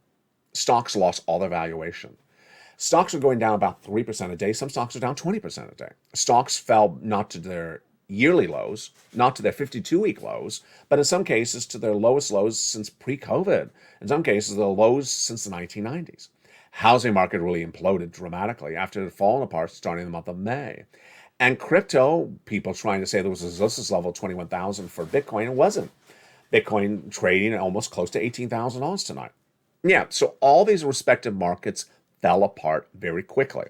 stocks lost all their valuation. Stocks were going down about 3% a day. Some stocks are down 20% a day. Stocks fell not to their yearly lows, not to their 52-week lows, but in some cases to their lowest lows since pre-COVID. In some cases, the lows since the 1990s. Housing market really imploded dramatically after it had fallen apart starting in the month of May. And crypto, people trying to say there was a resistance level of 21,000 for Bitcoin. It wasn't. Bitcoin trading at almost close to $18,000 tonight. Yeah, so all these respective markets fell apart very quickly.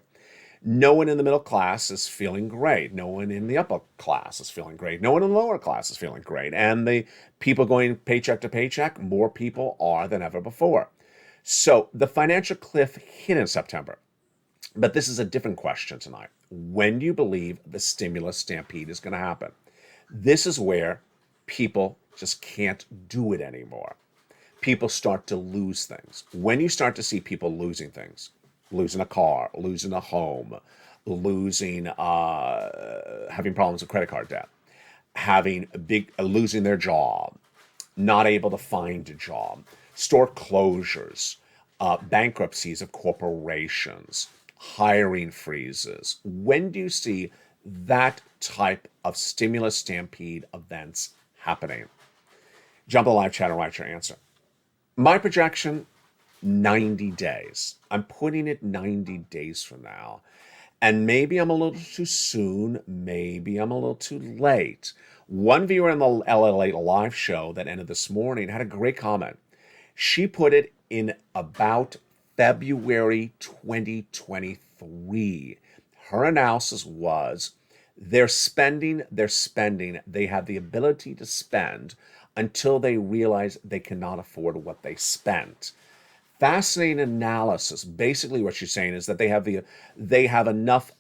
No one in the middle class is feeling great. No one in the upper class is feeling great. No one in the lower class is feeling great. And the people going paycheck to paycheck, more people are than ever before. So the financial cliff hit in September. But this is a different question tonight. When do you believe the stimulus stampede is going to happen? This is where people just can't do it anymore. people start to lose things. When you start to see people losing things, losing a car, losing a home, losing, having problems with credit card debt, having losing their job, not able to find a job, store closures, bankruptcies of corporations, hiring freezes. When do you see that type of stimulus stampede events happening? Jump to the live chat and write your answer. My projection, 90 days. I'm putting it 90 days from now. And maybe I'm a little too soon. Maybe I'm a little too late. One viewer in the LALATE live show that ended this morning had a great comment. She put it in about February 2023. Her analysis was they're spending. They have the ability to spend until they realize they cannot afford what they spent. Fascinating analysis. Basically, what she's saying is that they have enough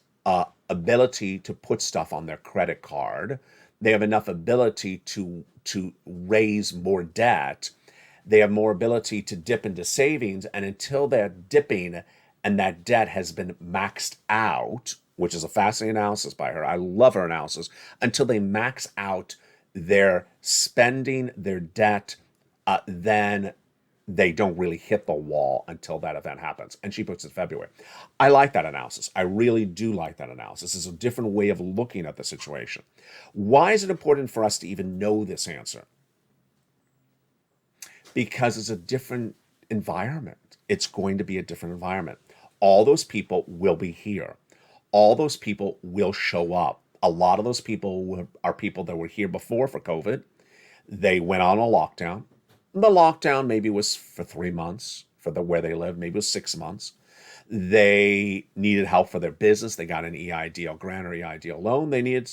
ability to put stuff on their credit card. They have enough ability to raise more debt. They have more ability to dip into savings, and until they're dipping and that debt has been maxed out, which is a fascinating analysis by her. I love her analysis. Until they max out their spending, their debt, then they don't really hit the wall until that event happens. And she puts it February. I like that analysis. I really do like that analysis. It's a different way of looking at the situation. Why is it important for us to even know this answer? Because it's a different environment. It's going to be a different environment. All those people will be here. All those people will show up. A lot of those people are people that were here before for COVID. They went on a lockdown. The lockdown maybe was for 3 months for where they live. Maybe it was 6 months. They needed help for their business. They got an EIDL grant or EIDL loan. They needed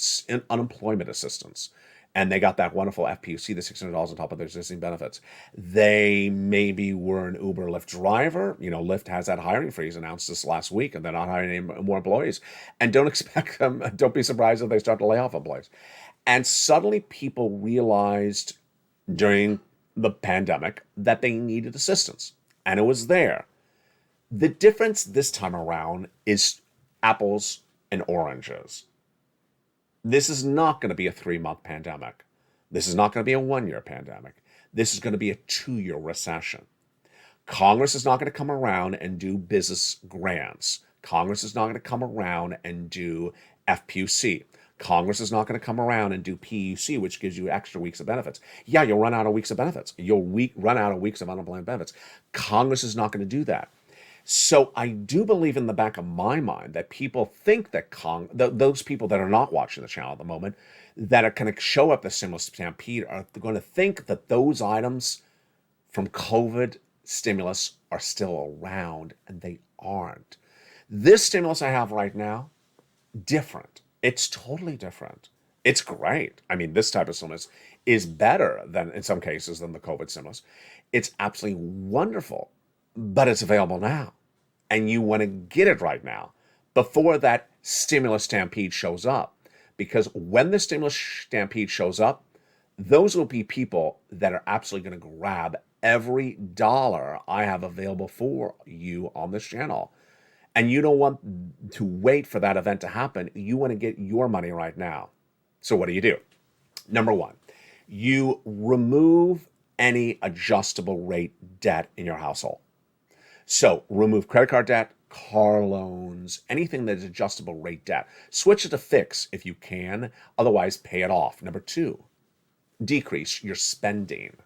unemployment assistance. And they got that wonderful FPUC, the $600 on top of their existing benefits. They maybe were an Uber Lyft driver. You know, Lyft has that hiring freeze announced this last week, and they're not hiring any more employees. And don't expect them, don't be surprised if they start to lay off employees. And suddenly people realized during the pandemic that they needed assistance, and it was there. The difference this time around is apples and oranges. This is not going to be a 3-month pandemic. This is not going to be a 1-year pandemic. This is going to be a 2-year recession. Congress is not going to come around and do business grants. Congress is not going to come around and do FPUC. Congress is not going to come around and do PUC, which gives you extra weeks of benefits. Yeah, you'll run out of weeks of benefits. You'll run out of weeks of unemployment benefits. Congress is not going to do that. So I do believe in the back of my mind that people think that those people that are not watching the channel at the moment, that are going to show up the stimulus stampede, are going to think that those items from COVID stimulus are still around, and they aren't. This stimulus I have right now, different. It's totally different. It's great. I mean, this type of stimulus is better than, in some cases, than the COVID stimulus. It's absolutely wonderful, but it's available now. And you want to get it right now before that stimulus stampede shows up. Because when the stimulus stampede shows up, those will be people that are absolutely going to grab every dollar I have available for you on this channel. And you don't want to wait for that event to happen. You want to get your money right now. So what do? Number one, you remove any adjustable rate debt in your household. So remove credit card debt, car loans, anything that is adjustable rate debt. Switch it to fixed if you can. Otherwise, pay it off. Number two, decrease your spending.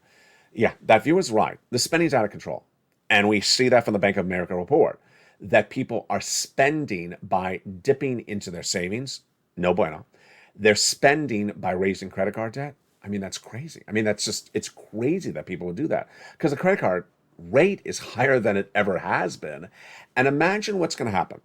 Yeah, that viewer's right. The spending's out of control. And we see that from the Bank of America report, that people are spending by dipping into their savings. No bueno. They're spending by raising credit card debt. I mean, that's crazy. I mean, it's crazy that people would do that, because the credit card rate is higher than it ever has been. And imagine what's going to happen.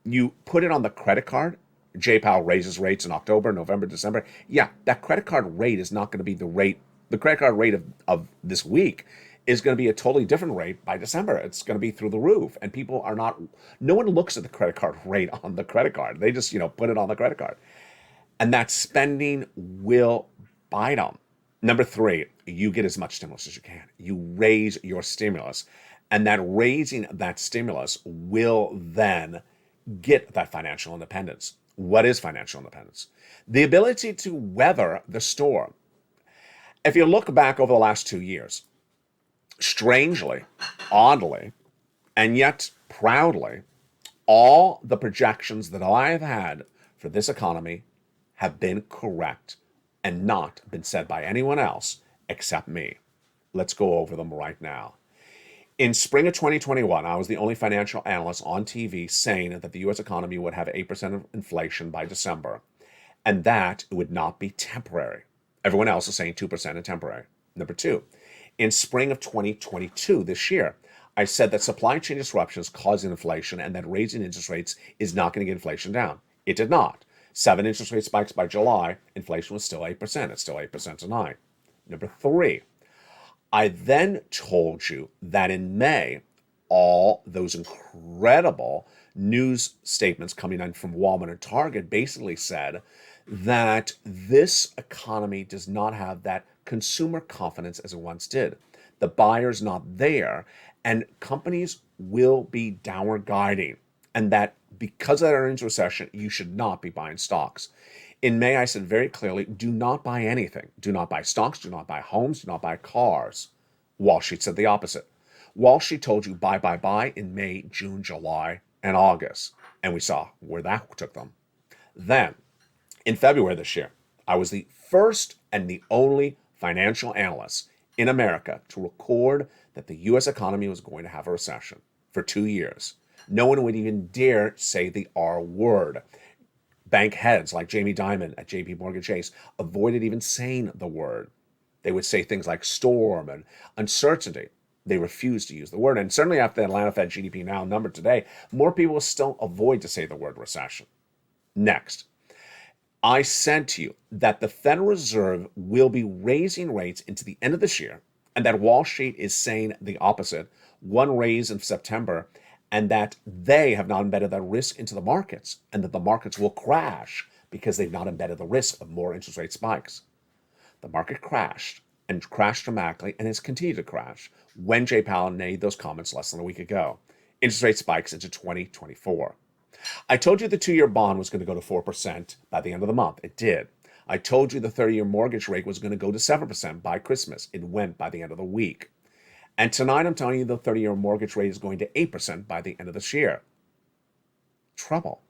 You put it on the credit card. J-PAL raises rates in October, November, December. Yeah, that credit card rate is not going to be the rate. The credit card rate of this week is going to be a totally different rate by December. It's going to be through the roof. And people are not, no one looks at the credit card rate on the credit card. They just, put it on the credit card. And that spending will bite them. Number three, you get as much stimulus as you can. You raise your stimulus, and that raising that stimulus will then get that financial independence. What is financial independence? The ability to weather the storm. If you look back over the last 2 years, strangely, oddly, and yet proudly, all the projections that I have had for this economy have been correct and not been said by anyone else except me. Let's go over them right now. In spring of 2021, I was the only financial analyst on TV saying that the U.S. economy would have 8% of inflation by December, and that it would not be temporary. Everyone else is saying 2% and temporary. Number two, in spring of 2022, this year, I said that supply chain disruptions causing inflation and that raising interest rates is not going to get inflation down. It did not. 7 interest rate spikes by July, inflation was still 8%. It's still 8% tonight. Number three, I then told you that in May, all those incredible news statements coming in from Walmart and Target basically said that this economy does not have that consumer confidence as it once did. The buyer's not there, and companies will be downward guiding, and that because of that earnings recession, you should not be buying stocks. In May, I said very clearly, do not buy anything. Do not buy stocks, do not buy homes, do not buy cars. Wall Street said the opposite. Wall Street told you buy in May, June, July, and August. And we saw where that took them. Then, in February this year, I was the first and the only financial analyst in America to record that the U.S. economy was going to have a recession for 2 years. No one would even dare say the R word. Bank heads like Jamie Dimon at JP Morgan Chase avoided even saying the word. They would say things like storm and uncertainty. They refused to use the word. And certainly after the Atlanta Fed GDP Now number today, more people will still avoid to say the word recession. Next, I said to you that the Federal Reserve will be raising rates into the end of this year, and that Wall Street is saying the opposite, one raise in September, and that they have not embedded that risk into the markets, and that the markets will crash because they've not embedded the risk of more interest rate spikes. The market crashed, and crashed dramatically, and has continued to crash when Jay Powell made those comments less than a week ago. Interest rate spikes into 2024. I told you the 2-year bond was going to go to 4% by the end of the month. It did. I told you the 30-year mortgage rate was going to go to 7% by Christmas. It went by the end of the week. And tonight I'm telling you the 30-year mortgage rate is going to 8% by the end of this year. Trouble.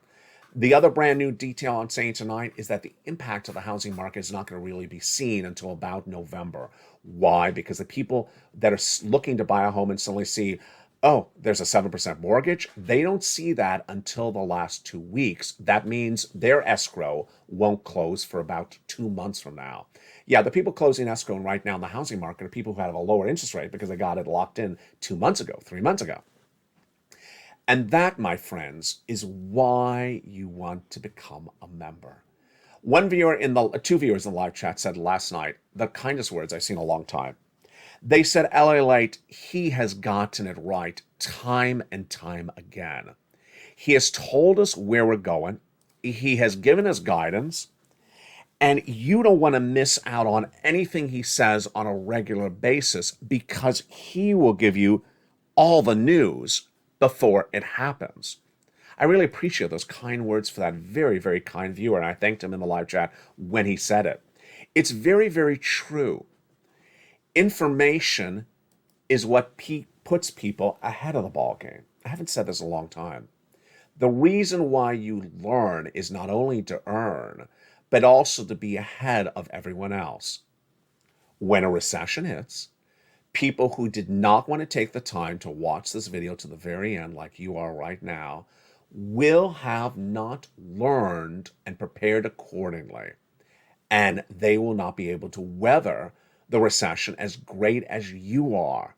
The other brand new detail I'm saying tonight is that the impact of the housing market is not going to really be seen until about November. Why? Because the people that are looking to buy a home and suddenly see, oh, there's a 7% mortgage, they don't see that until the last 2 weeks. That means their escrow won't close for about 2 months from now. Yeah, the people closing escrow right now in the housing market are people who have a lower interest rate because they got it locked in 2 months ago, 3 months ago. And that, my friends, is why you want to become a member. Two viewers in the live chat said last night the kindest words I've seen in a long time. They said, LALATE, he has gotten it right time and time again. He has told us where we're going. He has given us guidance. And you don't want to miss out on anything he says on a regular basis because he will give you all the news before it happens. I really appreciate those kind words for that very, very kind viewer, and I thanked him in the live chat when he said it. It's very, very true. Information is what puts people ahead of the ball game. I haven't said this in a long time. The reason why you learn is not only to earn, but also to be ahead of everyone else. When a recession hits, people who did not want to take the time to watch this video to the very end, like you are right now, will have not learned and prepared accordingly. And they will not be able to weather the recession as great as you are.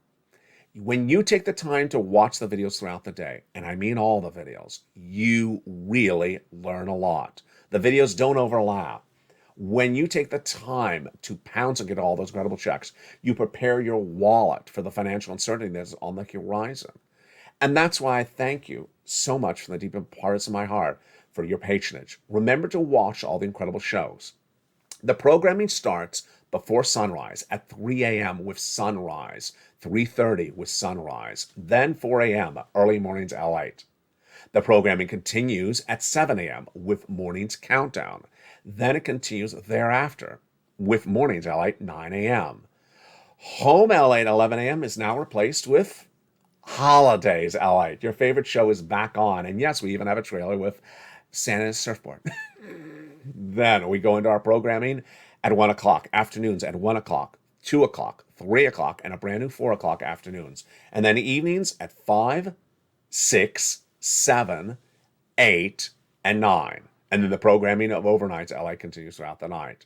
When you take the time to watch the videos throughout the day, and I mean all the videos, you really learn a lot. The videos don't overlap. When you take the time to pounce and get all those incredible checks, you prepare your wallet for the financial uncertainty that's on the horizon. And that's why I thank you so much from the deep parts of my heart for your patronage. Remember to watch all the incredible shows. The programming starts before sunrise, at 3 a.m. with sunrise, 3:30 with sunrise, then 4 a.m. early mornings LATE. The programming continues at 7 a.m. with morning's countdown. Then it continues thereafter with mornings LATE 9 a.m. Home LATE 11 a.m. is now replaced with Holidays LATE. Your favorite show is back on. And yes, we even have a trailer with Santa's surfboard. Then we go into our programming at 1 o'clock, afternoons at 1 o'clock, 2 o'clock, 3 o'clock, and a brand new 4 o'clock afternoons. And then evenings at 5, 6, 7, 8, and 9. And then the programming of overnights LA continues throughout the night.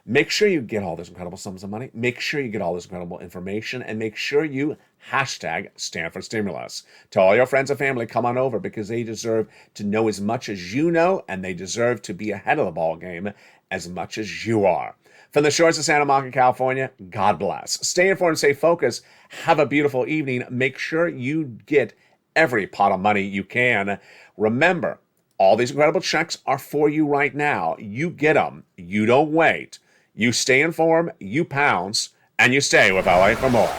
Make sure you get all those incredible sums of money. Make sure you get all this incredible information. And make sure you hashtag Stanford Stimulus. To all your friends and family, come on over because they deserve to know as much as you know, and they deserve to be ahead of the ball game as much as you are. From the shores of Santa Monica, California, God bless. Stay informed, stay focused. Have a beautiful evening. Make sure you get every pot of money you can. Remember, all these incredible checks are for you right now. You get them. You don't wait. You stay informed, you pounce, and you stay with LA for more.